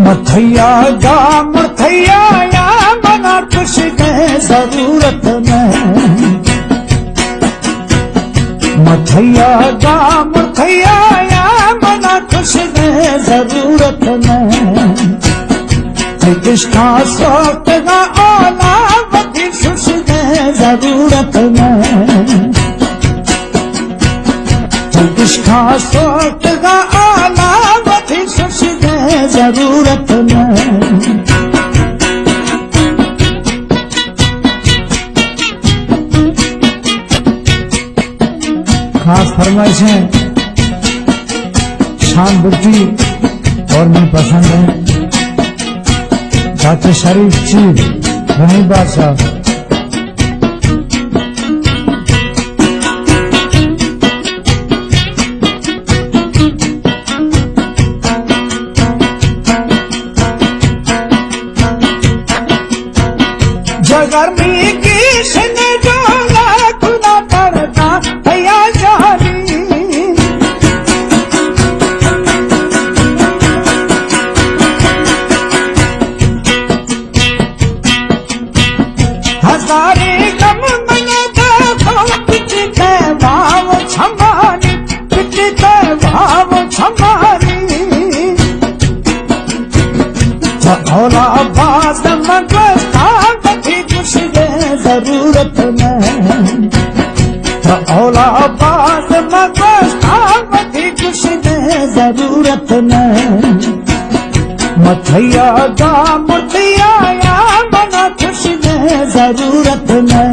मथैया जा मथैया या मना खुश गए जरूरत में। मथैया जा मथैया या मना खुश गए जरूरत में। किसका सोच का ओला बदी खुश गए जरूरत में। किसका सोच का ओला बदी खुश गए जरूरत में। खास फरमाइश है शान बुद्धि और मैं पसंद है चाचा शरीफ चीफ गनी बादशाह। गर्मी की सन जो खुदा करता भैया जानी। हजारे गम मन देखो पिछले भाव छमानी पिछले भाव छमानी। झोला बात मगस्ता खुश गए जरूरत में। औलाबाद मगस्ता बधी खुश गए जरूरत में। मथैया जा मथैया या मना खुश गए जरूरत में।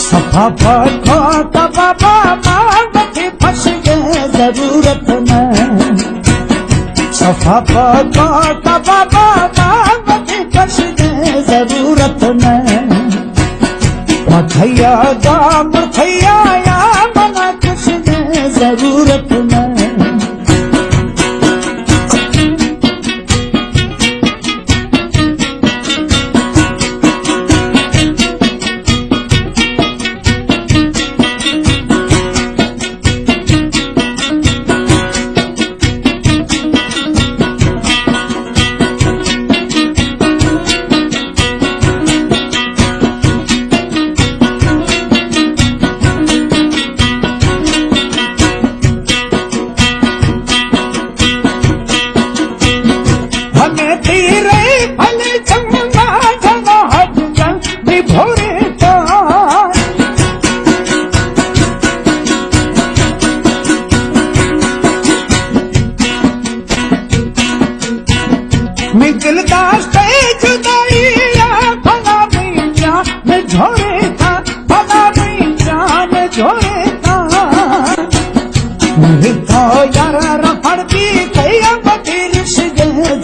सफा बाबा बधी फंस गए जरूरत में। सफा बाबा बधी फंस गए जरूरत में। मथैया जा मथैया या मना खुश गए जरूरत में।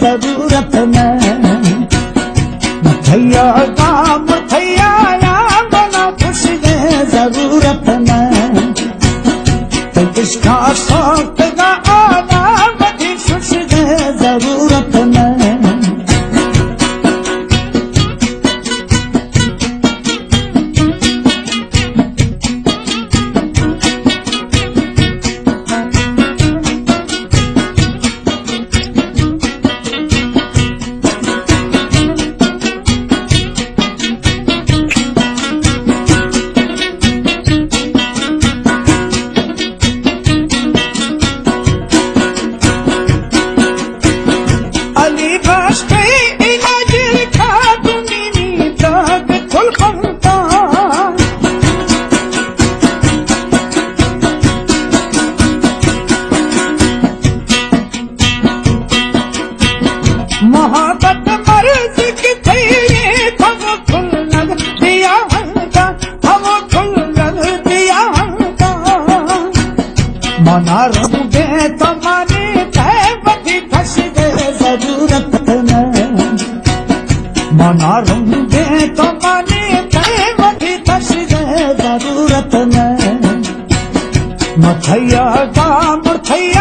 जरूरत में। मथैया जा मथैया या मना खुश गए जरूरत में। किसका शौक का आना बड़ी खुश गए जरूरत में। जरूरत में मथैया का मुठैया